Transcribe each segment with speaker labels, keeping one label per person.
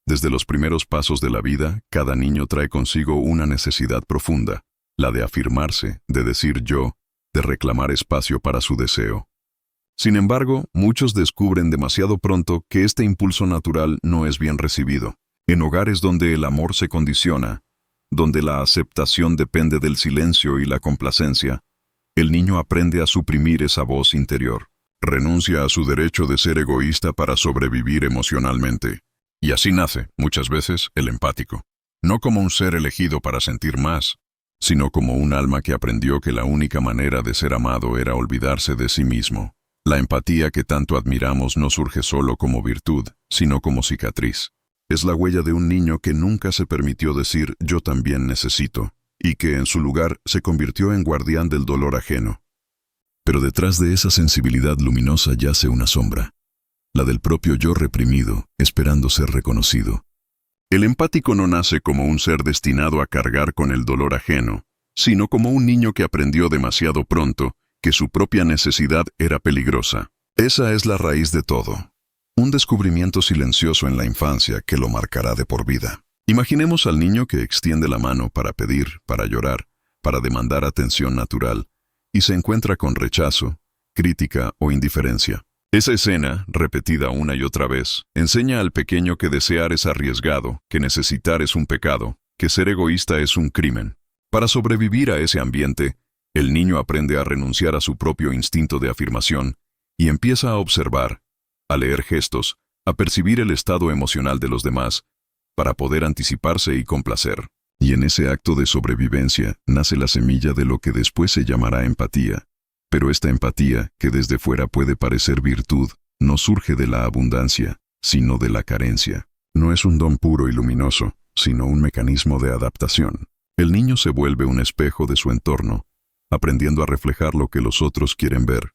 Speaker 1: Desde los primeros pasos de la vida, cada niño trae consigo una necesidad profunda, la de afirmarse, de decir yo, de reclamar espacio para su deseo. Sin embargo, muchos descubren demasiado pronto que este impulso natural no es bien recibido. En hogares donde el amor se condiciona, donde la aceptación depende del silencio y la complacencia, el niño aprende a suprimir esa voz interior. Renuncia a su derecho de ser egoísta para sobrevivir emocionalmente. Y así nace, muchas veces, el empático. No como un ser elegido para sentir más, sino como un alma que aprendió que la única manera de ser amado era olvidarse de sí mismo. La empatía que tanto admiramos no surge solo como virtud, sino como cicatriz. Es la huella de un niño que nunca se permitió decir yo también necesito, y que en su lugar se convirtió en guardián del dolor ajeno. Pero detrás de esa sensibilidad luminosa yace una sombra, la del propio yo reprimido, esperando ser reconocido. El empático no nace como un ser destinado a cargar con el dolor ajeno, sino como un niño que aprendió demasiado pronto que su propia necesidad era peligrosa. Esa es la raíz de todo. Un descubrimiento silencioso en la infancia que lo marcará de por vida. Imaginemos al niño que extiende la mano para pedir, para llorar, para demandar atención natural, y se encuentra con rechazo, crítica o indiferencia. Esa escena, repetida una y otra vez, enseña al pequeño que desear es arriesgado, que necesitar es un pecado, que ser egoísta es un crimen. Para sobrevivir a ese ambiente, el niño aprende a renunciar a su propio instinto de afirmación y empieza a observar, a leer gestos, a percibir el estado emocional de los demás, para poder anticiparse y complacer. Y en ese acto de sobrevivencia nace la semilla de lo que después se llamará empatía. Pero esta empatía, que desde fuera puede parecer virtud, no surge de la abundancia, sino de la carencia. No es un don puro y luminoso, sino un mecanismo de adaptación. El niño se vuelve un espejo de su entorno, aprendiendo a reflejar lo que los otros quieren ver,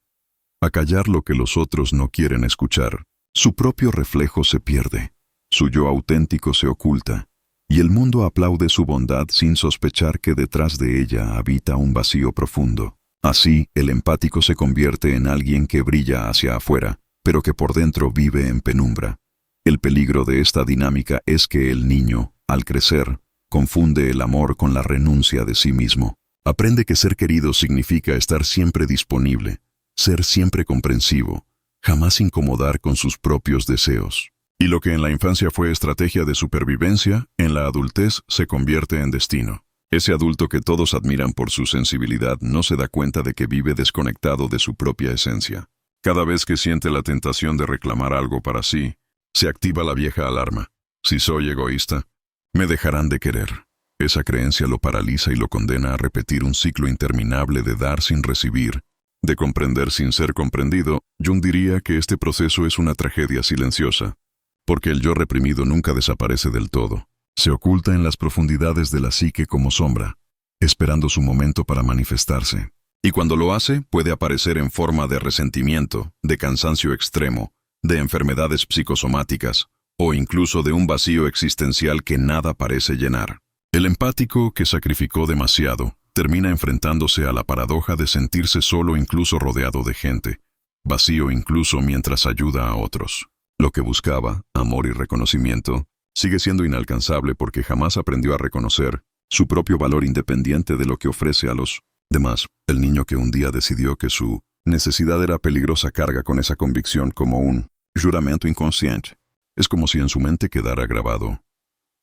Speaker 1: a callar lo que los otros no quieren escuchar. Su propio reflejo se pierde, su yo auténtico se oculta, y el mundo aplaude su bondad sin sospechar que detrás de ella habita un vacío profundo. Así, el empático se convierte en alguien que brilla hacia afuera, pero que por dentro vive en penumbra. El peligro de esta dinámica es que el niño, al crecer, confunde el amor con la renuncia de sí mismo. Aprende que ser querido significa estar siempre disponible, ser siempre comprensivo, jamás incomodar con sus propios deseos. Y lo que en la infancia fue estrategia de supervivencia, en la adultez se convierte en destino. Ese adulto que todos admiran por su sensibilidad no se da cuenta de que vive desconectado de su propia esencia. Cada vez que siente la tentación de reclamar algo para sí, se activa la vieja alarma. Si soy egoísta, me dejarán de querer. Esa creencia lo paraliza y lo condena a repetir un ciclo interminable de dar sin recibir, de comprender sin ser comprendido. Jung diría que este proceso es una tragedia silenciosa, porque el yo reprimido nunca desaparece del todo. Se oculta en las profundidades de la psique como sombra, esperando su momento para manifestarse. Y cuando lo hace, puede aparecer en forma de resentimiento, de cansancio extremo, de enfermedades psicosomáticas, o incluso de un vacío existencial que nada parece llenar. El empático, que sacrificó demasiado, termina enfrentándose a la paradoja de sentirse solo incluso rodeado de gente, vacío incluso mientras ayuda a otros. Lo que buscaba, amor y reconocimiento, sigue siendo inalcanzable porque jamás aprendió a reconocer su propio valor independiente de lo que ofrece a los demás. El niño que un día decidió que su necesidad era peligrosa carga con esa convicción como un juramento inconsciente. Es como si en su mente quedara grabado: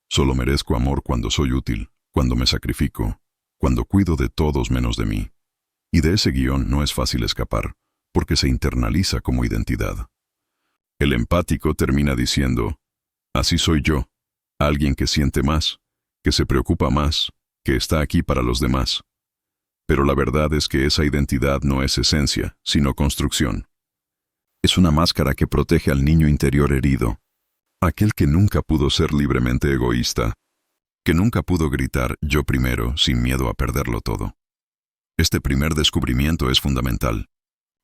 Speaker 1: solo merezco amor cuando soy útil, cuando me sacrifico, cuando cuido de todos menos de mí. Y de ese guión no es fácil escapar, porque se internaliza como identidad. El empático termina diciendo: así soy yo, alguien que siente más, que se preocupa más, que está aquí para los demás. Pero la verdad es que esa identidad no es esencia, sino construcción. Es una máscara que protege al niño interior herido, aquel que nunca pudo ser libremente egoísta, que nunca pudo gritar yo primero sin miedo a perderlo todo. Este primer descubrimiento es fundamental,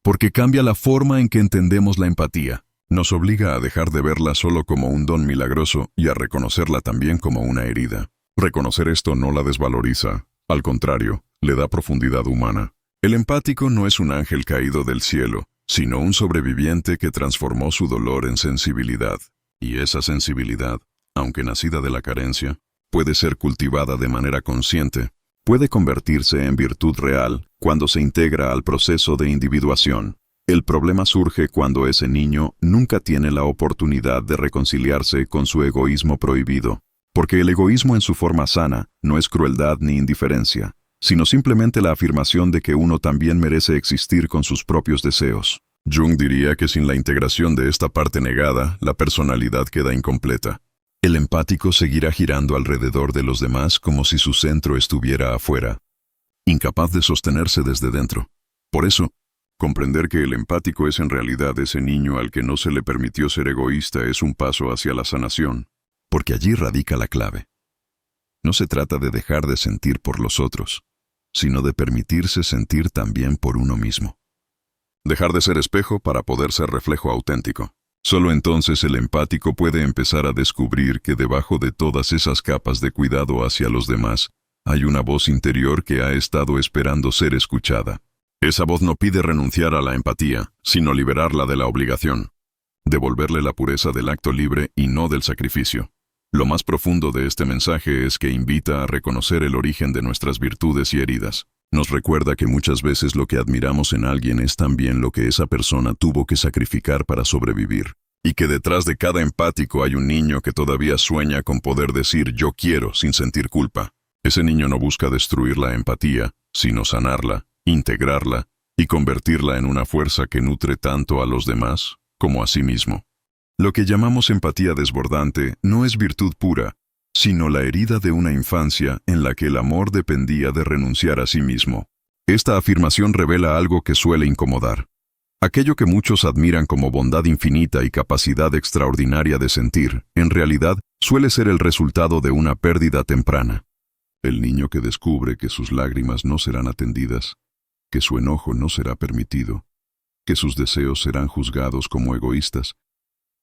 Speaker 1: porque cambia la forma en que entendemos la empatía. Nos obliga a dejar de verla solo como un don milagroso y a reconocerla también como una herida. Reconocer esto no la desvaloriza, al contrario, le da profundidad humana. El empático no es un ángel caído del cielo, sino un sobreviviente que transformó su dolor en sensibilidad. Y esa sensibilidad aunque nacida de la carencia, puede ser cultivada de manera consciente, puede convertirse en virtud real cuando se integra al proceso de individuación. El problema surge cuando ese niño nunca tiene la oportunidad de reconciliarse con su egoísmo prohibido, porque el egoísmo en su forma sana no es crueldad ni indiferencia, sino simplemente la afirmación de que uno también merece existir con sus propios deseos. Jung diría que sin la integración de esta parte negada, la personalidad queda incompleta. El empático seguirá girando alrededor de los demás como si su centro estuviera afuera, incapaz de sostenerse desde dentro. Por eso, comprender que el empático es en realidad ese niño al que no se le permitió ser egoísta es un paso hacia la sanación, porque allí radica la clave. No se trata de dejar de sentir por los otros, sino de permitirse sentir también por uno mismo. Dejar de ser espejo para poder ser reflejo auténtico. Solo entonces el empático puede empezar a descubrir que debajo de todas esas capas de cuidado hacia los demás, hay una voz interior que ha estado esperando ser escuchada. Esa voz no pide renunciar a la empatía, sino liberarla de la obligación, devolverle la pureza del acto libre y no del sacrificio. Lo más profundo de este mensaje es que invita a reconocer el origen de nuestras virtudes y heridas. Nos recuerda que muchas veces lo que admiramos en alguien es también lo que esa persona tuvo que sacrificar para sobrevivir, y que detrás de cada empático hay un niño que todavía sueña con poder decir yo quiero sin sentir culpa. Ese niño no busca destruir la empatía, sino sanarla, integrarla y convertirla en una fuerza que nutre tanto a los demás como a sí mismo. Lo que llamamos empatía desbordante no es virtud pura, sino la herida de una infancia en la que el amor dependía de renunciar a sí mismo. Esta afirmación revela algo que suele incomodar. Aquello que muchos admiran como bondad infinita y capacidad extraordinaria de sentir, en realidad, suele ser el resultado de una pérdida temprana. El niño que descubre que sus lágrimas no serán atendidas, que su enojo no será permitido, que sus deseos serán juzgados como egoístas,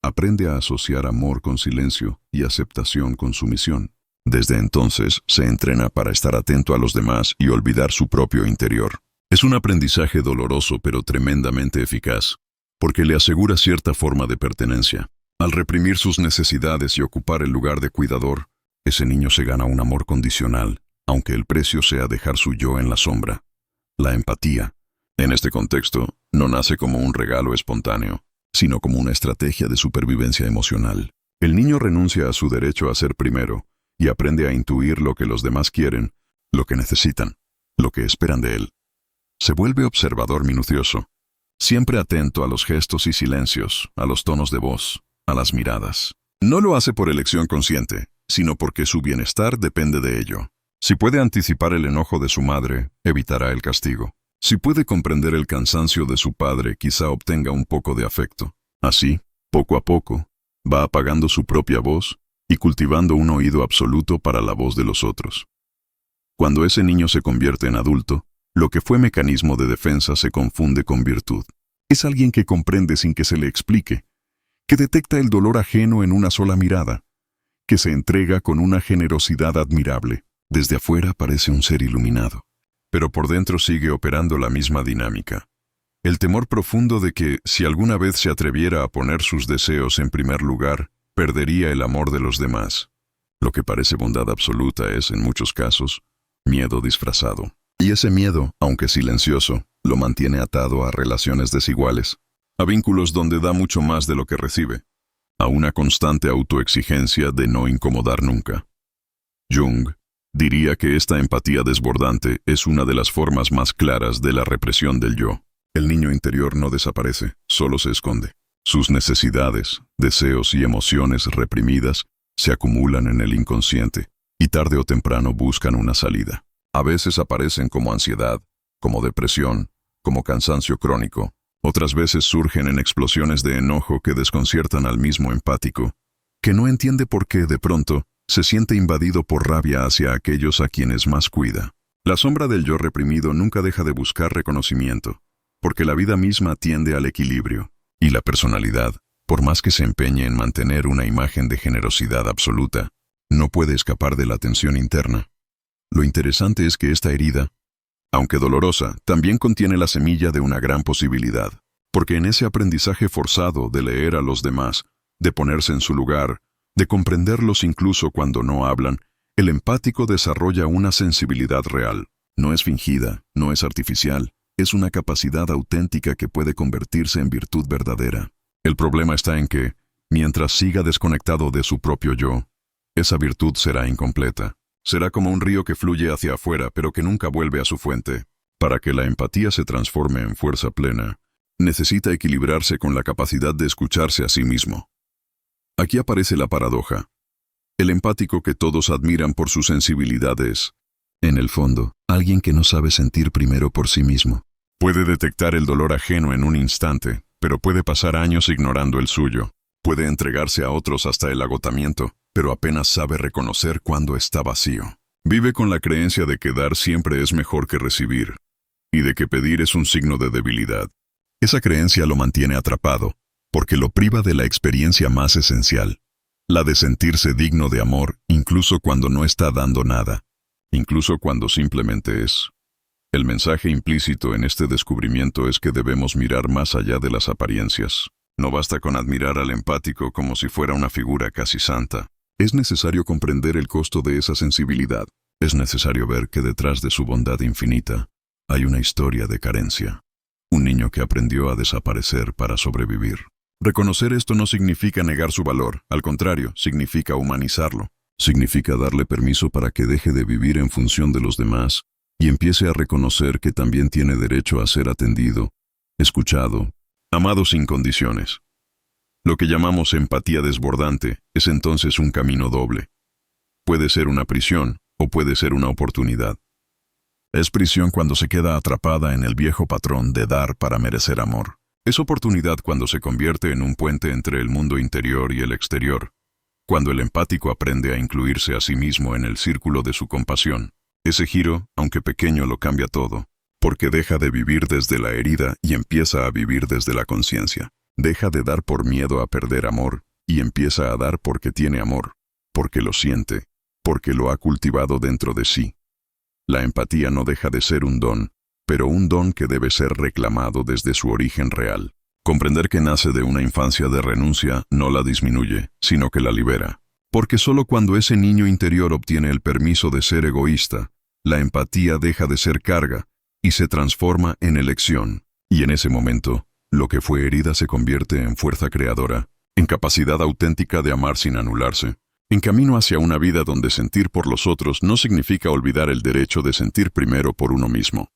Speaker 1: aprende a asociar amor con silencio y aceptación con sumisión. Desde entonces se entrena para estar atento a los demás y olvidar su propio interior. Es un aprendizaje doloroso pero tremendamente eficaz, porque le asegura cierta forma de pertenencia. Al reprimir sus necesidades y ocupar el lugar de cuidador, ese niño se gana un amor condicional, aunque el precio sea dejar su yo en la sombra. La empatía, en este contexto, no nace como un regalo espontáneo, sino como una estrategia de supervivencia emocional. El niño renuncia a su derecho a ser primero y aprende a intuir lo que los demás quieren, lo que necesitan, lo que esperan de él. Se vuelve observador minucioso, siempre atento a los gestos y silencios, a los tonos de voz, a las miradas. No lo hace por elección consciente, sino porque su bienestar depende de ello. Si puede anticipar el enojo de su madre, evitará el castigo. Si puede comprender el cansancio de su padre, quizá obtenga un poco de afecto. Así, poco a poco, va apagando su propia voz y cultivando un oído absoluto para la voz de los otros. Cuando ese niño se convierte en adulto, lo que fue mecanismo de defensa se confunde con virtud. Es alguien que comprende sin que se le explique, que detecta el dolor ajeno en una sola mirada, que se entrega con una generosidad admirable. Desde afuera parece un ser iluminado, pero por dentro sigue operando la misma dinámica. El temor profundo de que, si alguna vez se atreviera a poner sus deseos en primer lugar, perdería el amor de los demás. Lo que parece bondad absoluta es, en muchos casos, miedo disfrazado. Y ese miedo, aunque silencioso, lo mantiene atado a relaciones desiguales, a vínculos donde da mucho más de lo que recibe, a una constante autoexigencia de no incomodar nunca. Jung diría que esta empatía desbordante es una de las formas más claras de la represión del yo. El niño interior no desaparece, solo se esconde. Sus necesidades, deseos y emociones reprimidas se acumulan en el inconsciente y tarde o temprano buscan una salida. A veces aparecen como ansiedad, como depresión, como cansancio crónico. Otras veces surgen en explosiones de enojo que desconciertan al mismo empático, que no entiende por qué, de pronto, se siente invadido por rabia hacia aquellos a quienes más cuida. La sombra del yo reprimido nunca deja de buscar reconocimiento, porque la vida misma tiende al equilibrio, y la personalidad, por más que se empeñe en mantener una imagen de generosidad absoluta, no puede escapar de la tensión interna. Lo interesante es que esta herida, aunque dolorosa, también contiene la semilla de una gran posibilidad, porque en ese aprendizaje forzado de leer a los demás, de ponerse en su lugar, de comprenderlos incluso cuando no hablan, el empático desarrolla una sensibilidad real. No es fingida, no es artificial, es una capacidad auténtica que puede convertirse en virtud verdadera. El problema está en que, mientras siga desconectado de su propio yo, esa virtud será incompleta. Será como un río que fluye hacia afuera pero que nunca vuelve a su fuente. Para que la empatía se transforme en fuerza plena, necesita equilibrarse con la capacidad de escucharse a sí mismo. Aquí aparece la paradoja. El empático que todos admiran por su sensibilidad es, en el fondo, alguien que no sabe sentir primero por sí mismo. Puede detectar el dolor ajeno en un instante, pero puede pasar años ignorando el suyo. Puede entregarse a otros hasta el agotamiento, pero apenas sabe reconocer cuando está vacío. Vive con la creencia de que dar siempre es mejor que recibir, y de que pedir es un signo de debilidad. Esa creencia lo mantiene atrapado, porque lo priva de la experiencia más esencial, la de sentirse digno de amor, incluso cuando no está dando nada, incluso cuando simplemente es. El mensaje implícito en este descubrimiento es que debemos mirar más allá de las apariencias. No basta con admirar al empático como si fuera una figura casi santa. Es necesario comprender el costo de esa sensibilidad. Es necesario ver que detrás de su bondad infinita hay una historia de carencia. Un niño que aprendió a desaparecer para sobrevivir. Reconocer esto no significa negar su valor, al contrario, significa humanizarlo. Significa darle permiso para que deje de vivir en función de los demás y empiece a reconocer que también tiene derecho a ser atendido, escuchado, amado sin condiciones. Lo que llamamos empatía desbordante es entonces un camino doble. Puede ser una prisión o puede ser una oportunidad. Es prisión cuando se queda atrapada en el viejo patrón de dar para merecer amor. Es oportunidad cuando se convierte en un puente entre el mundo interior y el exterior, cuando el empático aprende a incluirse a sí mismo en el círculo de su compasión. Ese giro, aunque pequeño, lo cambia todo, porque deja de vivir desde la herida y empieza a vivir desde la conciencia. Deja de dar por miedo a perder amor y empieza a dar porque tiene amor, porque lo siente, porque lo ha cultivado dentro de sí. La empatía no deja de ser un don, pero un don que debe ser reclamado desde su origen real. Comprender que nace de una infancia de renuncia no la disminuye, sino que la libera. Porque solo cuando ese niño interior obtiene el permiso de ser egoísta, la empatía deja de ser carga y se transforma en elección. Y en ese momento, lo que fue herida se convierte en fuerza creadora, en capacidad auténtica de amar sin anularse, en camino hacia una vida donde sentir por los otros no significa olvidar el derecho de sentir primero por uno mismo.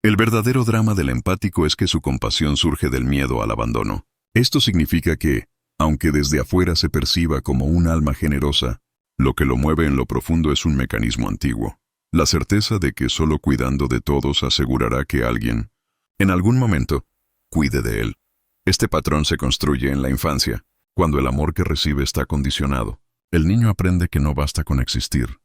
Speaker 1: El verdadero drama del empático es que su compasión surge del miedo al abandono. Esto significa que, aunque desde afuera se perciba como un alma generosa, lo que lo mueve en lo profundo es un mecanismo antiguo. La certeza de que solo cuidando de todos asegurará que alguien, en algún momento, cuide de él. Este patrón se construye en la infancia, cuando el amor que recibe está condicionado. El niño aprende que no basta con existir,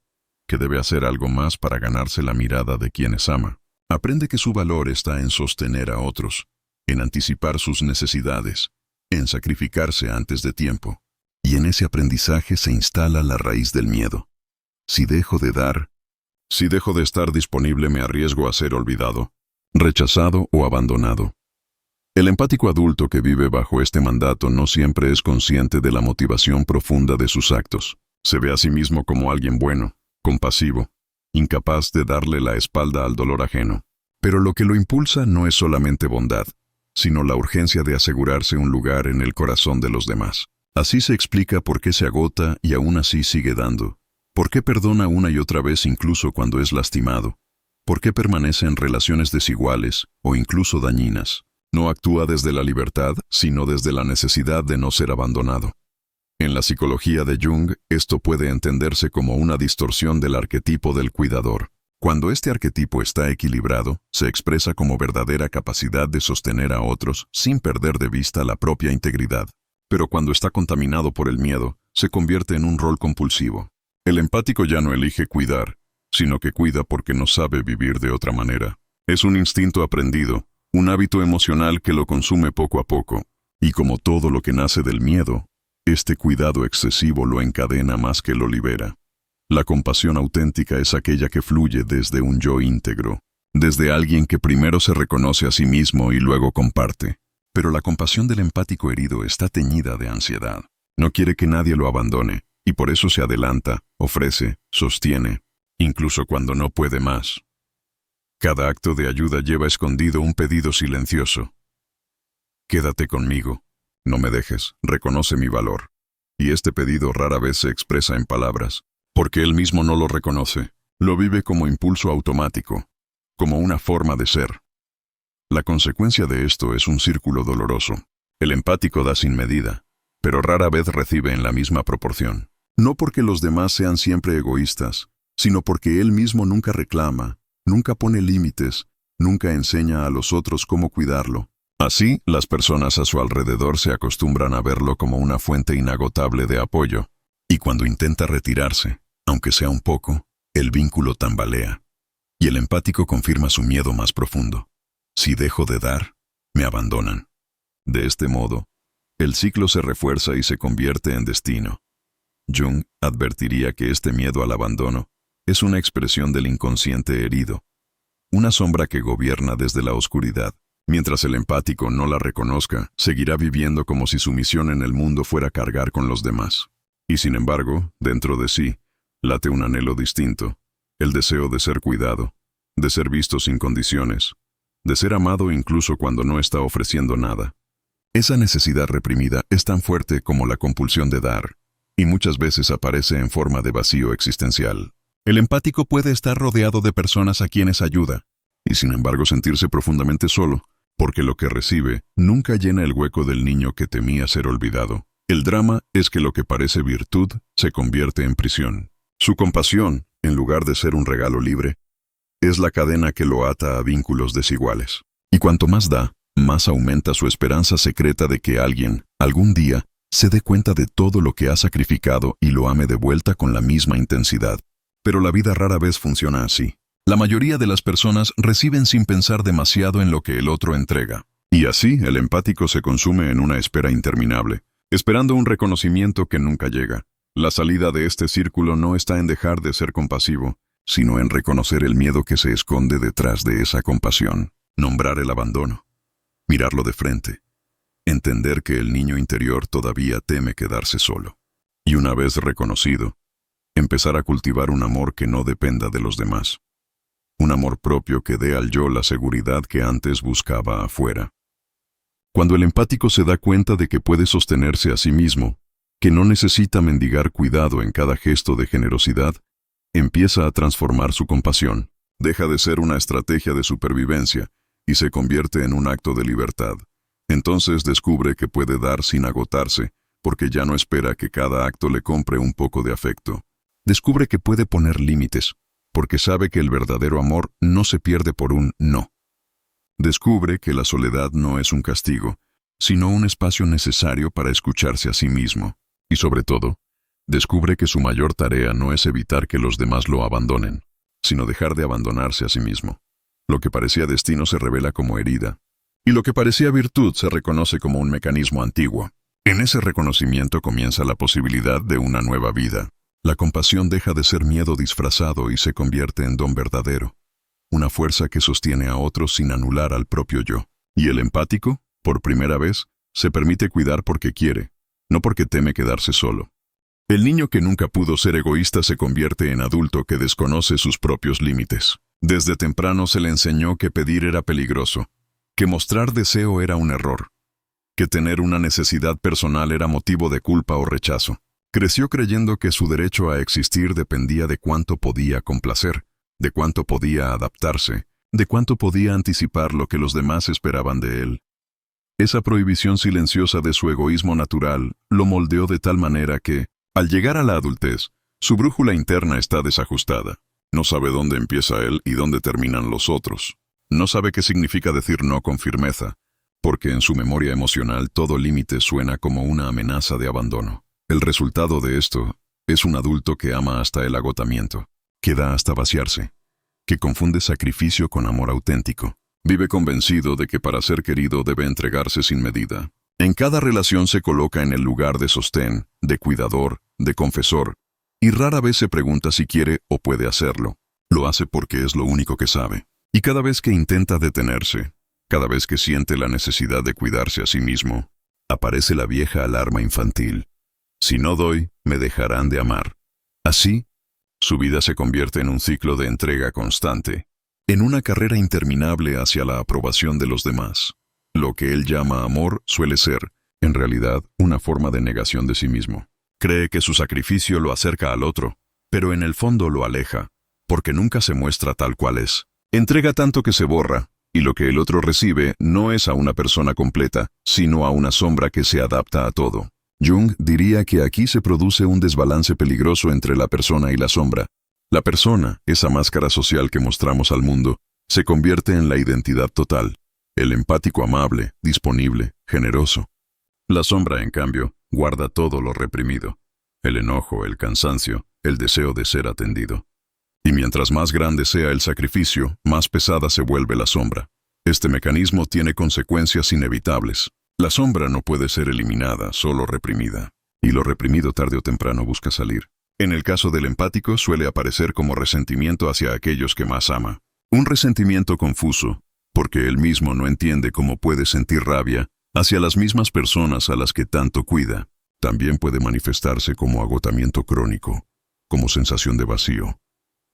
Speaker 1: que debe hacer algo más para ganarse la mirada de quienes ama. Aprende que su valor está en sostener a otros, en anticipar sus necesidades, en sacrificarse antes de tiempo. Y en ese aprendizaje se instala la raíz del miedo. Si dejo de dar, si dejo de estar disponible, me arriesgo a ser olvidado, rechazado o abandonado. El empático adulto que vive bajo este mandato no siempre es consciente de la motivación profunda de sus actos. Se ve a sí mismo como alguien bueno, compasivo, incapaz de darle la espalda al dolor ajeno. Pero lo que lo impulsa no es solamente bondad, sino la urgencia de asegurarse un lugar en el corazón de los demás. Así se explica por qué se agota y aún así sigue dando. Por qué perdona una y otra vez incluso cuando es lastimado. Por qué permanece en relaciones desiguales o incluso dañinas. No actúa desde la libertad, sino desde la necesidad de no ser abandonado. En la psicología de Jung, esto puede entenderse como una distorsión del arquetipo del cuidador. Cuando este arquetipo está equilibrado, se expresa como verdadera capacidad de sostener a otros sin perder de vista la propia integridad. Pero cuando está contaminado por el miedo, se convierte en un rol compulsivo. El empático ya no elige cuidar, sino que cuida porque no sabe vivir de otra manera. Es un instinto aprendido, un hábito emocional que lo consume poco a poco. Y como todo lo que nace del miedo, este cuidado excesivo lo encadena más que lo libera. La compasión auténtica es aquella que fluye desde un yo íntegro, desde alguien que primero se reconoce a sí mismo y luego comparte. Pero la compasión del empático herido está teñida de ansiedad. No quiere que nadie lo abandone, y por eso se adelanta, ofrece, sostiene, incluso cuando no puede más. Cada acto de ayuda lleva escondido un pedido silencioso. Quédate conmigo, no me dejes, reconoce mi valor. Y este pedido rara vez se expresa en palabras, porque él mismo no lo reconoce, lo vive como impulso automático, como una forma de ser. La consecuencia de esto es un círculo doloroso. El empático da sin medida, pero rara vez recibe en la misma proporción. No porque los demás sean siempre egoístas, sino porque él mismo nunca reclama, nunca pone límites, nunca enseña a los otros cómo cuidarlo. Así, las personas a su alrededor se acostumbran a verlo como una fuente inagotable de apoyo, y cuando intenta retirarse, aunque sea un poco, el vínculo tambalea, y el empático confirma su miedo más profundo. Si dejo de dar, me abandonan. De este modo, el ciclo se refuerza y se convierte en destino. Jung advertiría que este miedo al abandono es una expresión del inconsciente herido, una sombra que gobierna desde la oscuridad. Mientras el empático no la reconozca, seguirá viviendo como si su misión en el mundo fuera cargar con los demás. Y sin embargo, dentro de sí, late un anhelo distinto, el deseo de ser cuidado, de ser visto sin condiciones, de ser amado incluso cuando no está ofreciendo nada. Esa necesidad reprimida es tan fuerte como la compulsión de dar, y muchas veces aparece en forma de vacío existencial. El empático puede estar rodeado de personas a quienes ayuda, y sin embargo sentirse profundamente solo, porque lo que recibe nunca llena el hueco del niño que temía ser olvidado. El drama es que lo que parece virtud se convierte en prisión. Su compasión, en lugar de ser un regalo libre, es la cadena que lo ata a vínculos desiguales. Y cuanto más da, más aumenta su esperanza secreta de que alguien, algún día, se dé cuenta de todo lo que ha sacrificado y lo ame de vuelta con la misma intensidad. Pero la vida rara vez funciona así. La mayoría de las personas reciben sin pensar demasiado en lo que el otro entrega. Y así, el empático se consume en una espera interminable, esperando un reconocimiento que nunca llega. La salida de este círculo no está en dejar de ser compasivo, sino en reconocer el miedo que se esconde detrás de esa compasión, nombrar el abandono, mirarlo de frente, entender que el niño interior todavía teme quedarse solo. Y una vez reconocido, empezar a cultivar un amor que no dependa de los demás. Un amor propio que dé al yo la seguridad que antes buscaba afuera. Cuando el empático se da cuenta de que puede sostenerse a sí mismo, que no necesita mendigar cuidado en cada gesto de generosidad, empieza a transformar su compasión. Deja de ser una estrategia de supervivencia y se convierte en un acto de libertad. Entonces descubre que puede dar sin agotarse, porque ya no espera que cada acto le compre un poco de afecto. Descubre que puede poner límites, porque sabe que el verdadero amor no se pierde por un no. Descubre que la soledad no es un castigo, sino un espacio necesario para escucharse a sí mismo. Y sobre todo, descubre que su mayor tarea no es evitar que los demás lo abandonen, sino dejar de abandonarse a sí mismo. Lo que parecía destino se revela como herida, y lo que parecía virtud se reconoce como un mecanismo antiguo. En ese reconocimiento comienza la posibilidad de una nueva vida. La compasión deja de ser miedo disfrazado y se convierte en don verdadero, una fuerza que sostiene a otros sin anular al propio yo. Y el empático, por primera vez, se permite cuidar porque quiere, no porque teme quedarse solo. El niño que nunca pudo ser egoísta se convierte en adulto que desconoce sus propios límites. Desde temprano se le enseñó que pedir era peligroso, que mostrar deseo era un error, que tener una necesidad personal era motivo de culpa o rechazo. Creció creyendo que su derecho a existir dependía de cuánto podía complacer, de cuánto podía adaptarse, de cuánto podía anticipar lo que los demás esperaban de él. Esa prohibición silenciosa de su egoísmo natural lo moldeó de tal manera que, al llegar a la adultez, su brújula interna está desajustada. No sabe dónde empieza él y dónde terminan los otros. No sabe qué significa decir no con firmeza, porque en su memoria emocional todo límite suena como una amenaza de abandono. El resultado de esto es un adulto que ama hasta el agotamiento, que da hasta vaciarse, que confunde sacrificio con amor auténtico. Vive convencido de que para ser querido debe entregarse sin medida. En cada relación se coloca en el lugar de sostén, de cuidador, de confesor, y rara vez se pregunta si quiere o puede hacerlo. Lo hace porque es lo único que sabe. Y cada vez que intenta detenerse, cada vez que siente la necesidad de cuidarse a sí mismo, aparece la vieja alarma infantil. Si no doy, me dejarán de amar. Así, su vida se convierte en un ciclo de entrega constante, en una carrera interminable hacia la aprobación de los demás. Lo que él llama amor suele ser, en realidad, una forma de negación de sí mismo. Cree que su sacrificio lo acerca al otro, pero en el fondo lo aleja, porque nunca se muestra tal cual es. Entrega tanto que se borra, y lo que el otro recibe no es a una persona completa, sino a una sombra que se adapta a todo. Jung diría que aquí se produce un desbalance peligroso entre la persona y la sombra. La persona, esa máscara social que mostramos al mundo, se convierte en la identidad total, el empático amable, disponible, generoso. La sombra, en cambio, guarda todo lo reprimido, el enojo, el cansancio, el deseo de ser atendido. Y mientras más grande sea el sacrificio, más pesada se vuelve la sombra. Este mecanismo tiene consecuencias inevitables. La sombra no puede ser eliminada, solo reprimida. Y lo reprimido tarde o temprano busca salir. En el caso del empático suele aparecer como resentimiento hacia aquellos que más ama. Un resentimiento confuso, porque él mismo no entiende cómo puede sentir rabia hacia las mismas personas a las que tanto cuida. También puede manifestarse como agotamiento crónico, como sensación de vacío,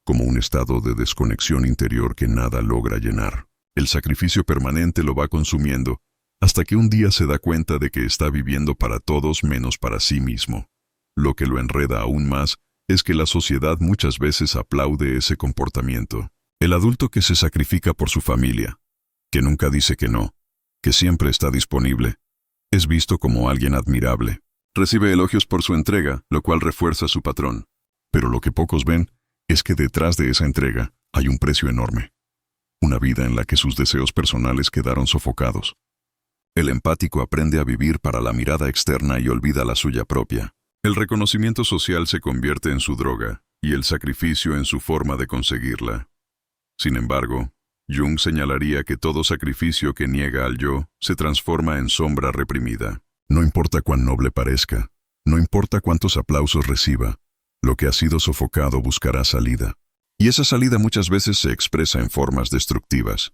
Speaker 1: como un estado de desconexión interior que nada logra llenar. El sacrificio permanente lo va consumiendo, hasta que un día se da cuenta de que está viviendo para todos menos para sí mismo. Lo que lo enreda aún más es que la sociedad muchas veces aplaude ese comportamiento. El adulto que se sacrifica por su familia, que nunca dice que no, que siempre está disponible, es visto como alguien admirable. Recibe elogios por su entrega, lo cual refuerza su patrón. Pero lo que pocos ven es que detrás de esa entrega hay un precio enorme. Una vida en la que sus deseos personales quedaron sofocados. El empático aprende a vivir para la mirada externa y olvida la suya propia. El reconocimiento social se convierte en su droga y el sacrificio en su forma de conseguirla. Sin embargo, Jung señalaría que todo sacrificio que niega al yo se transforma en sombra reprimida. No importa cuán noble parezca, no importa cuántos aplausos reciba, lo que ha sido sofocado buscará salida. Y esa salida muchas veces se expresa en formas destructivas.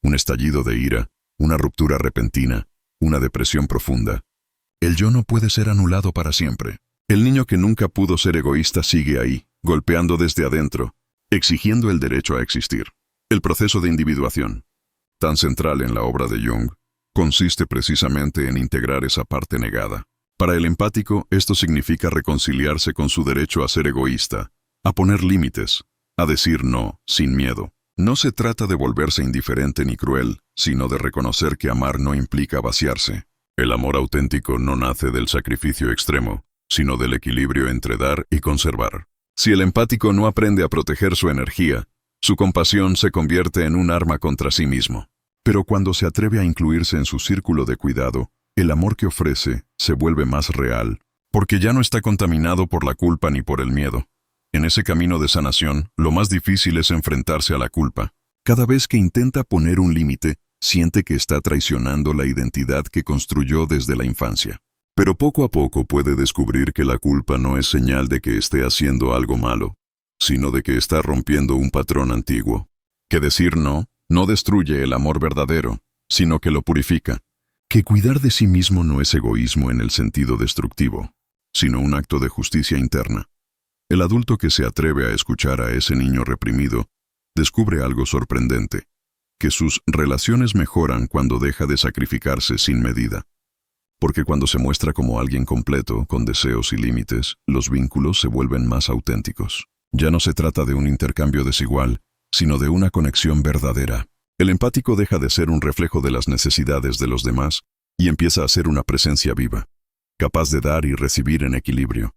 Speaker 1: Un estallido de ira, una ruptura repentina, una depresión profunda. El yo no puede ser anulado para siempre. El niño que nunca pudo ser egoísta sigue ahí, golpeando desde adentro, exigiendo el derecho a existir. El proceso de individuación, tan central en la obra de Jung, consiste precisamente en integrar esa parte negada. Para el empático, esto significa reconciliarse con su derecho a ser egoísta, a poner límites, a decir no, sin miedo. No se trata de volverse indiferente ni cruel, sino de reconocer que amar no implica vaciarse. El amor auténtico no nace del sacrificio extremo, sino del equilibrio entre dar y conservar. Si el empático no aprende a proteger su energía, su compasión se convierte en un arma contra sí mismo. Pero cuando se atreve a incluirse en su círculo de cuidado, el amor que ofrece se vuelve más real, porque ya no está contaminado por la culpa ni por el miedo. En ese camino de sanación, lo más difícil es enfrentarse a la culpa. Cada vez que intenta poner un límite, siente que está traicionando la identidad que construyó desde la infancia. Pero poco a poco puede descubrir que la culpa no es señal de que esté haciendo algo malo, sino de que está rompiendo un patrón antiguo. Que decir no destruye el amor verdadero, sino que lo purifica. Que cuidar de sí mismo no es egoísmo en el sentido destructivo, sino un acto de justicia interna. El adulto que se atreve a escuchar a ese niño reprimido, descubre algo sorprendente, que sus relaciones mejoran cuando deja de sacrificarse sin medida. Porque cuando se muestra como alguien completo, con deseos y límites, los vínculos se vuelven más auténticos. Ya no se trata de un intercambio desigual, sino de una conexión verdadera. El empático deja de ser un reflejo de las necesidades de los demás y empieza a ser una presencia viva, capaz de dar y recibir en equilibrio.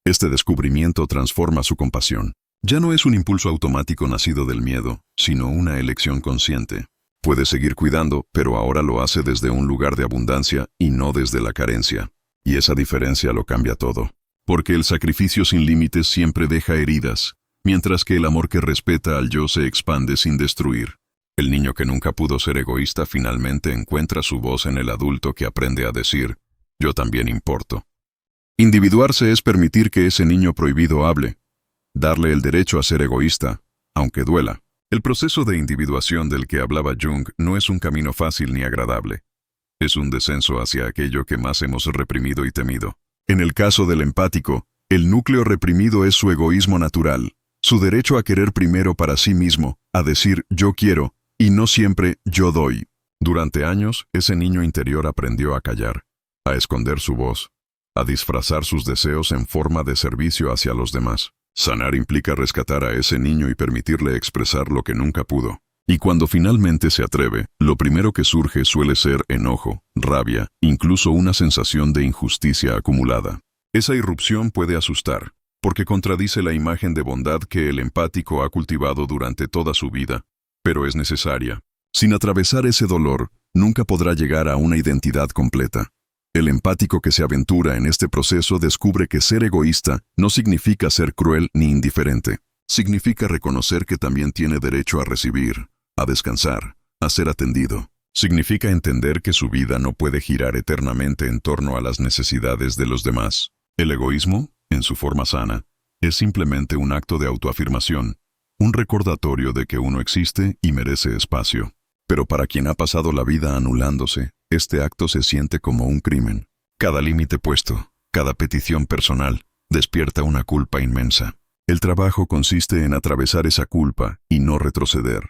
Speaker 1: Este descubrimiento transforma su compasión. Ya no es un impulso automático nacido del miedo, sino una elección consciente. Puede seguir cuidando, pero ahora lo hace desde un lugar de abundancia y no desde la carencia. Y esa diferencia lo cambia todo. Porque el sacrificio sin límites siempre deja heridas, mientras que el amor que respeta al yo se expande sin destruir. El niño que nunca pudo ser egoísta finalmente encuentra su voz en el adulto que aprende a decir, yo también importo. Individuarse es permitir que ese niño prohibido hable, darle el derecho a ser egoísta, aunque duela. El proceso de individuación del que hablaba Jung no es un camino fácil ni agradable. Es un descenso hacia aquello que más hemos reprimido y temido. En el caso del empático, el núcleo reprimido es su egoísmo natural, su derecho a querer primero para sí mismo, a decir yo quiero, y no siempre yo doy. Durante años, ese niño interior aprendió a callar, a esconder su voz, a disfrazar sus deseos en forma de servicio hacia los demás. Sanar implica rescatar a ese niño y permitirle expresar lo que nunca pudo. Y cuando finalmente se atreve, lo primero que surge suele ser enojo, rabia, incluso una sensación de injusticia acumulada. Esa irrupción puede asustar, porque contradice la imagen de bondad que el empático ha cultivado durante toda su vida, pero es necesaria. Sin atravesar ese dolor, nunca podrá llegar a una identidad completa. El empático que se aventura en este proceso descubre que ser egoísta no significa ser cruel ni indiferente. Significa reconocer que también tiene derecho a recibir, a descansar, a ser atendido. Significa entender que su vida no puede girar eternamente en torno a las necesidades de los demás. El egoísmo, en su forma sana, es simplemente un acto de autoafirmación, un recordatorio de que uno existe y merece espacio. Pero para quien ha pasado la vida anulándose, este acto se siente como un crimen. Cada límite puesto, cada petición personal, despierta una culpa inmensa. El trabajo consiste en atravesar esa culpa y no retroceder,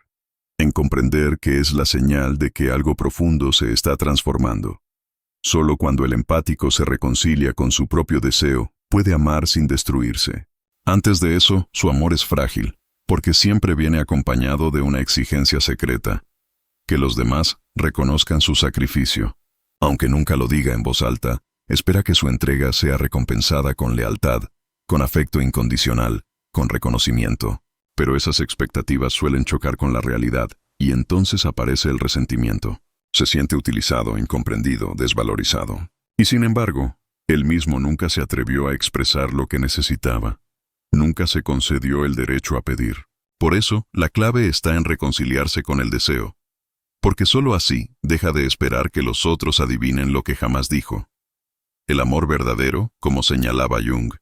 Speaker 1: en comprender que es la señal de que algo profundo se está transformando. Solo cuando el empático se reconcilia con su propio deseo, puede amar sin destruirse. Antes de eso, su amor es frágil, porque siempre viene acompañado de una exigencia secreta: que los demás reconozcan su sacrificio. Aunque nunca lo diga en voz alta, espera que su entrega sea recompensada con lealtad, con afecto incondicional, con reconocimiento. Pero esas expectativas suelen chocar con la realidad, y entonces aparece el resentimiento. Se siente utilizado, incomprendido, desvalorizado. Y sin embargo, él mismo nunca se atrevió a expresar lo que necesitaba. Nunca se concedió el derecho a pedir. Por eso, la clave está en reconciliarse con el deseo. Porque sólo así deja de esperar que los otros adivinen lo que jamás dijo. El amor verdadero, como señalaba Jung,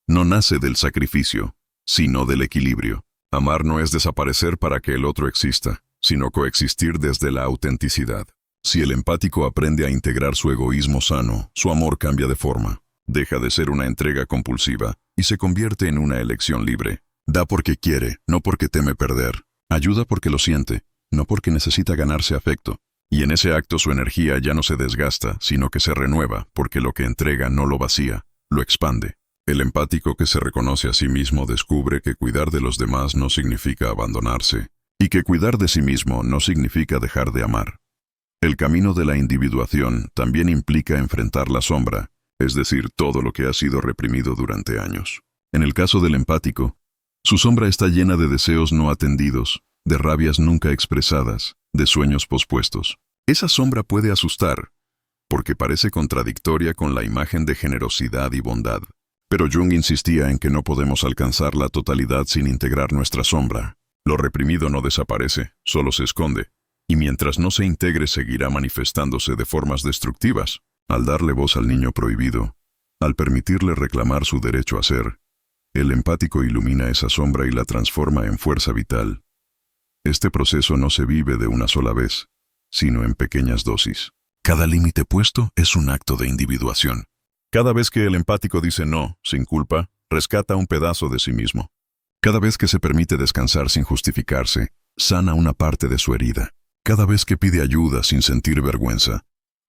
Speaker 1: no nace del sacrificio, sino del equilibrio. Amar no es desaparecer para que el otro exista, sino coexistir desde la autenticidad. Si el empático aprende a integrar su egoísmo sano, su amor cambia de forma. Deja de ser una entrega compulsiva y se convierte en una elección libre. Da porque quiere, no porque teme perder. Ayuda porque lo siente, no porque necesita ganarse afecto. Y en ese acto su energía ya no se desgasta, sino que se renueva, porque lo que entrega no lo vacía, lo expande. El empático que se reconoce a sí mismo descubre que cuidar de los demás no significa abandonarse, y que cuidar de sí mismo no significa dejar de amar. El camino de la individuación también implica enfrentar la sombra, es decir, todo lo que ha sido reprimido durante años. En el caso del empático, su sombra está llena de deseos no atendidos, de rabias nunca expresadas, de sueños pospuestos. Esa sombra puede asustar, porque parece contradictoria con la imagen de generosidad y bondad. Pero Jung insistía en que no podemos alcanzar la totalidad sin integrar nuestra sombra. Lo reprimido no desaparece, solo se esconde, y mientras no se integre seguirá manifestándose de formas destructivas. Al darle voz al niño prohibido, al permitirle reclamar su derecho a ser, el empático ilumina esa sombra y la transforma en fuerza vital. Este proceso no se vive de una sola vez, sino en pequeñas dosis. Cada límite puesto es un acto de individuación. Cada vez que el empático dice no, sin culpa, rescata un pedazo de sí mismo. Cada vez que se permite descansar sin justificarse, sana una parte de su herida. Cada vez que pide ayuda sin sentir vergüenza,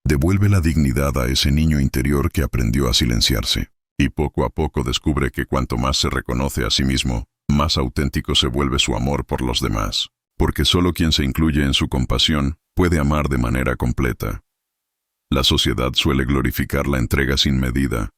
Speaker 1: devuelve la dignidad a ese niño interior que aprendió a silenciarse. Y poco a poco descubre que cuanto más se reconoce a sí mismo, más auténtico se vuelve su amor por los demás. Porque solo quien se incluye en su compasión puede amar de manera completa. La sociedad suele glorificar la entrega sin medida,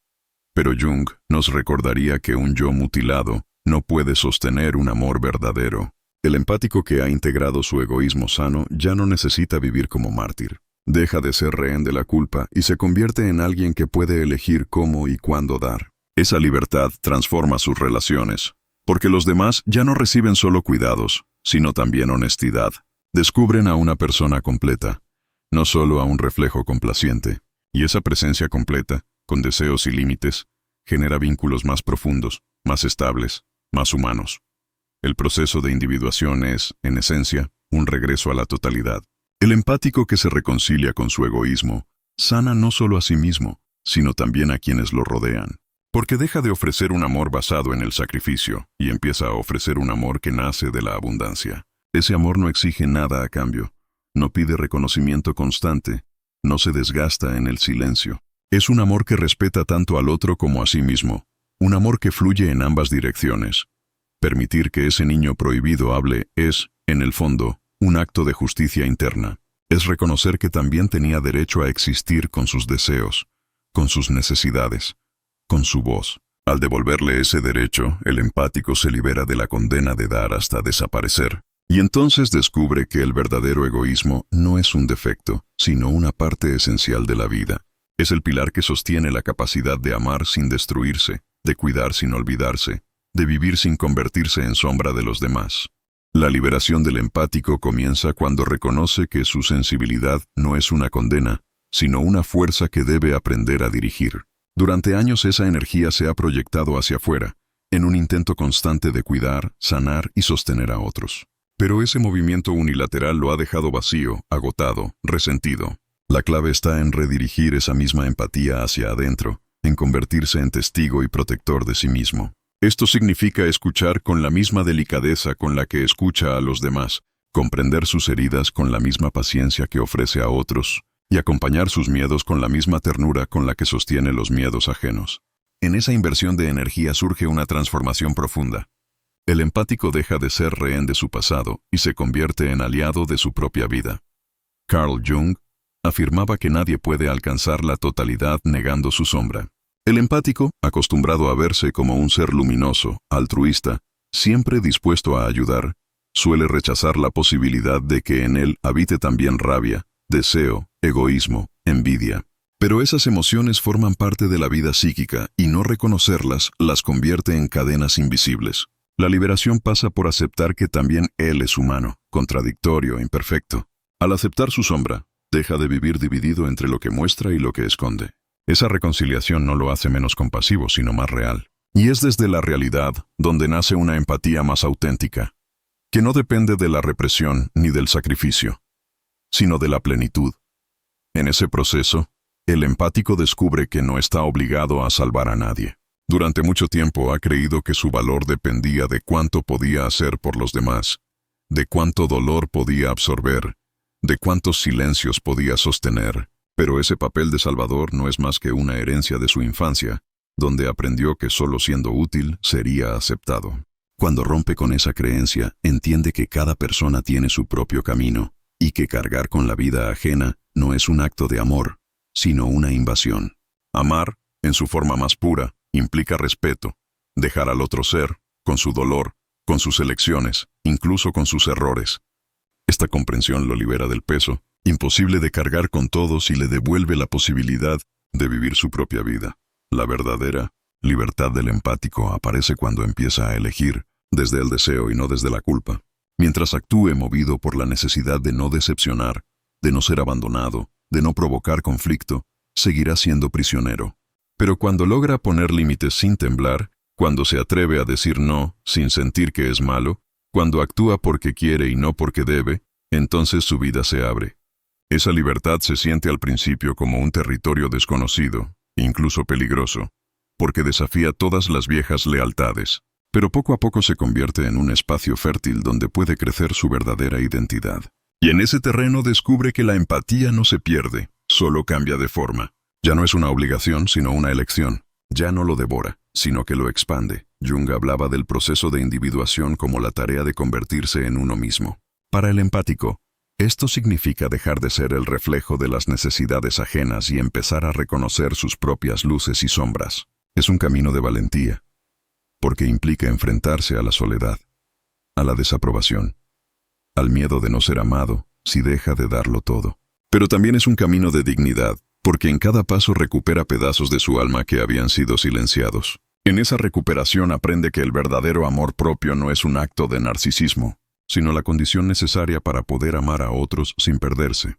Speaker 1: pero Jung nos recordaría que un yo mutilado no puede sostener un amor verdadero. El empático que ha integrado su egoísmo sano ya no necesita vivir como mártir. Deja de ser rehén de la culpa y se convierte en alguien que puede elegir cómo y cuándo dar. Esa libertad transforma sus relaciones, porque los demás ya no reciben solo cuidados, sino también honestidad. Descubren a una persona completa, no solo a un reflejo complaciente. Y esa presencia completa, con deseos y límites, genera vínculos más profundos, más estables, más humanos. El proceso de individuación es, en esencia, un regreso a la totalidad. El empático que se reconcilia con su egoísmo, sana no solo a sí mismo, sino también a quienes lo rodean. Porque deja de ofrecer un amor basado en el sacrificio y empieza a ofrecer un amor que nace de la abundancia. Ese amor no exige nada a cambio, no pide reconocimiento constante, no se desgasta en el silencio. Es un amor que respeta tanto al otro como a sí mismo, un amor que fluye en ambas direcciones. Permitir que ese niño prohibido hable es, en el fondo, un acto de justicia interna. Es reconocer que también tenía derecho a existir con sus deseos, con sus necesidades, con su voz. Al devolverle ese derecho, el empático se libera de la condena de dar hasta desaparecer. Y entonces descubre que el verdadero egoísmo no es un defecto, sino una parte esencial de la vida. Es el pilar que sostiene la capacidad de amar sin destruirse, de cuidar sin olvidarse, de vivir sin convertirse en sombra de los demás. La liberación del empático comienza cuando reconoce que su sensibilidad no es una condena, sino una fuerza que debe aprender a dirigir. Durante años esa energía se ha proyectado hacia afuera, en un intento constante de cuidar, sanar y sostener a otros. Pero ese movimiento unilateral lo ha dejado vacío, agotado, resentido. La clave está en redirigir esa misma empatía hacia adentro, en convertirse en testigo y protector de sí mismo. Esto significa escuchar con la misma delicadeza con la que escucha a los demás, comprender sus heridas con la misma paciencia que ofrece a otros, y acompañar sus miedos con la misma ternura con la que sostiene los miedos ajenos. En esa inversión de energía surge una transformación profunda. El empático deja de ser rehén de su pasado y se convierte en aliado de su propia vida. Carl Jung afirmaba que nadie puede alcanzar la totalidad negando su sombra. El empático, acostumbrado a verse como un ser luminoso, altruista, siempre dispuesto a ayudar, suele rechazar la posibilidad de que en él habite también rabia, deseo, egoísmo, envidia. Pero esas emociones forman parte de la vida psíquica y no reconocerlas las convierte en cadenas invisibles. La liberación pasa por aceptar que también él es humano, contradictorio, imperfecto. Al aceptar su sombra, deja de vivir dividido entre lo que muestra y lo que esconde. Esa reconciliación no lo hace menos compasivo, sino más real. Y es desde la realidad donde nace una empatía más auténtica, que no depende de la represión ni del sacrificio, sino de la plenitud. En ese proceso, el empático descubre que no está obligado a salvar a nadie. Durante mucho tiempo ha creído que su valor dependía de cuánto podía hacer por los demás, de cuánto dolor podía absorber, de cuántos silencios podía sostener. Pero ese papel de salvador no es más que una herencia de su infancia, donde aprendió que solo siendo útil sería aceptado. Cuando rompe con esa creencia, entiende que cada persona tiene su propio camino, y que cargar con la vida ajena no es un acto de amor, sino una invasión. Amar, en su forma más pura, implica respeto, dejar al otro ser, con su dolor, con sus elecciones, incluso con sus errores. Esta comprensión lo libera del peso, imposible de cargar con todos y le devuelve la posibilidad de vivir su propia vida. La verdadera libertad del empático aparece cuando empieza a elegir desde el deseo y no desde la culpa. Mientras actúe movido por la necesidad de no decepcionar, de no ser abandonado, de no provocar conflicto, seguirá siendo prisionero. Pero cuando logra poner límites sin temblar, cuando se atreve a decir no sin sentir que es malo, cuando actúa porque quiere y no porque debe, entonces su vida se abre. Esa libertad se siente al principio como un territorio desconocido, incluso peligroso, porque desafía todas las viejas lealtades, pero poco a poco se convierte en un espacio fértil donde puede crecer su verdadera identidad. Y en ese terreno descubre que la empatía no se pierde, solo cambia de forma. Ya no es una obligación, sino una elección. Ya no lo devora, sino que lo expande. Jung hablaba del proceso de individuación como la tarea de convertirse en uno mismo. Para el empático, esto significa dejar de ser el reflejo de las necesidades ajenas y empezar a reconocer sus propias luces y sombras. Es un camino de valentía, porque implica enfrentarse a la soledad, a la desaprobación, al miedo de no ser amado si deja de darlo todo. Pero también es un camino de dignidad, porque en cada paso recupera pedazos de su alma que habían sido silenciados. En esa recuperación aprende que el verdadero amor propio no es un acto de narcisismo, sino la condición necesaria para poder amar a otros sin perderse.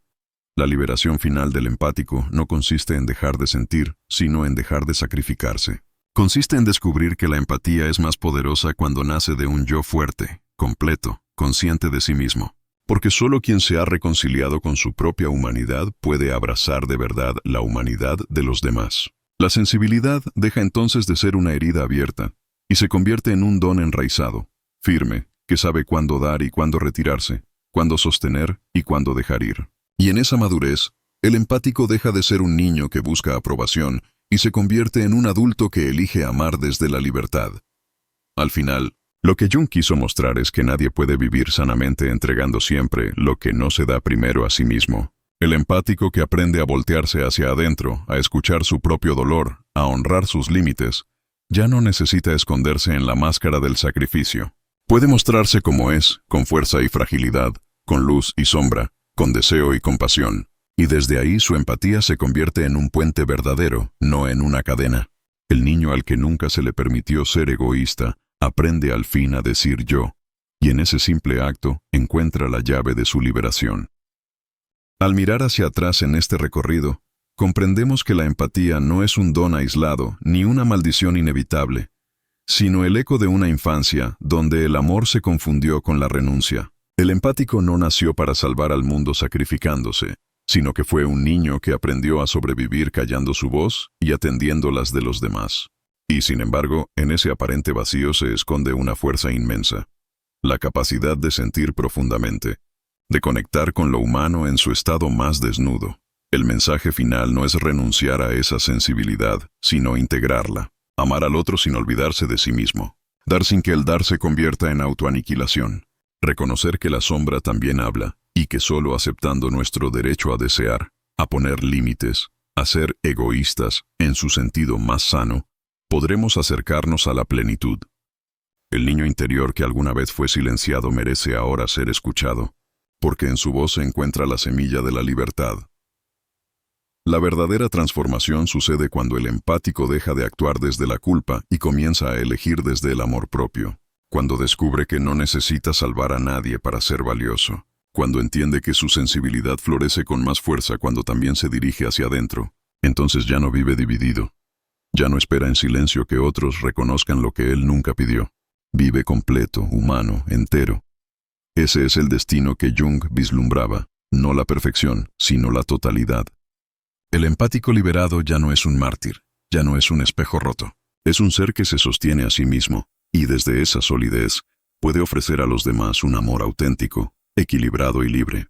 Speaker 1: La liberación final del empático no consiste en dejar de sentir, sino en dejar de sacrificarse. Consiste en descubrir que la empatía es más poderosa cuando nace de un yo fuerte, completo, consciente de sí mismo. Porque solo quien se ha reconciliado con su propia humanidad puede abrazar de verdad la humanidad de los demás. La sensibilidad deja entonces de ser una herida abierta y se convierte en un don enraizado, firme, que sabe cuándo dar y cuándo retirarse, cuándo sostener y cuándo dejar ir. Y en esa madurez, el empático deja de ser un niño que busca aprobación y se convierte en un adulto que elige amar desde la libertad. Al final, lo que Jung quiso mostrar es que nadie puede vivir sanamente entregando siempre lo que no se da primero a sí mismo. El empático que aprende a voltearse hacia adentro, a escuchar su propio dolor, a honrar sus límites, ya no necesita esconderse en la máscara del sacrificio. Puede mostrarse como es, con fuerza y fragilidad, con luz y sombra, con deseo y compasión. Y desde ahí su empatía se convierte en un puente verdadero, no en una cadena. El niño al que nunca se le permitió ser egoísta, aprende al fin a decir yo, y en ese simple acto encuentra la llave de su liberación. Al mirar hacia atrás en este recorrido, comprendemos que la empatía no es un don aislado ni una maldición inevitable, sino el eco de una infancia donde el amor se confundió con la renuncia. El empático no nació para salvar al mundo sacrificándose, sino que fue un niño que aprendió a sobrevivir callando su voz y atendiendo las de los demás. Y sin embargo, en ese aparente vacío se esconde una fuerza inmensa, la capacidad de sentir profundamente, de conectar con lo humano en su estado más desnudo. El mensaje final no es renunciar a esa sensibilidad, sino integrarla, amar al otro sin olvidarse de sí mismo, dar sin que el dar se convierta en autoaniquilación, reconocer que la sombra también habla, y que solo aceptando nuestro derecho a desear, a poner límites, a ser egoístas, en su sentido más sano, podremos acercarnos a la plenitud. El niño interior que alguna vez fue silenciado merece ahora ser escuchado, porque en su voz se encuentra la semilla de la libertad. La verdadera transformación sucede cuando el empático deja de actuar desde la culpa y comienza a elegir desde el amor propio, cuando descubre que no necesita salvar a nadie para ser valioso, cuando entiende que su sensibilidad florece con más fuerza cuando también se dirige hacia adentro, entonces ya no vive dividido. Ya no espera en silencio que otros reconozcan lo que él nunca pidió. Vive completo, humano, entero. Ese es el destino que Jung vislumbraba, no la perfección, sino la totalidad. El empático liberado ya no es un mártir, ya no es un espejo roto. Es un ser que se sostiene a sí mismo, y desde esa solidez puede ofrecer a los demás un amor auténtico, equilibrado y libre.